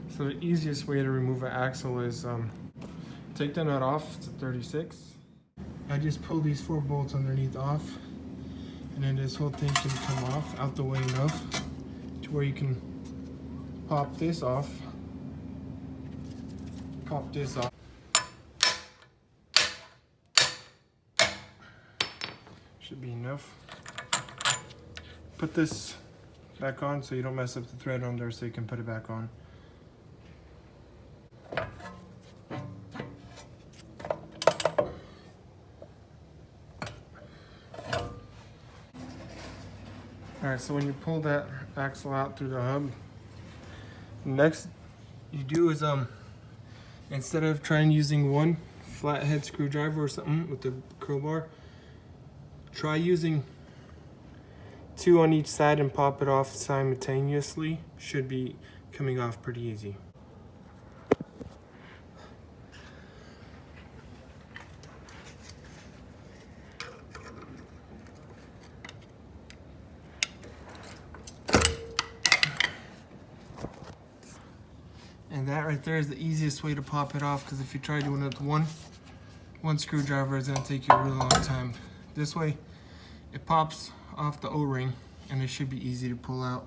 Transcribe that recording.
So the easiest way to remove an axle is take the nut off. It's a 36. I just pull these 4 bolts underneath off, and then this whole thing can come off out the way enough to where you can pop this off. Pop this off. Should be enough. Put this back on so you don't mess up the thread on there, so you can put it back on. Alright, so when you pull that axle out through the hub, next you do is instead of trying using one flathead screwdriver or something with the crowbar, try using 2 on each side and pop it off simultaneously. Should be coming off pretty easy. And that right there is the easiest way to pop it off, because if you try doing it with one screwdriver, it's gonna take you a really long time. This way, it pops off the O-ring, and it should be easy to pull out.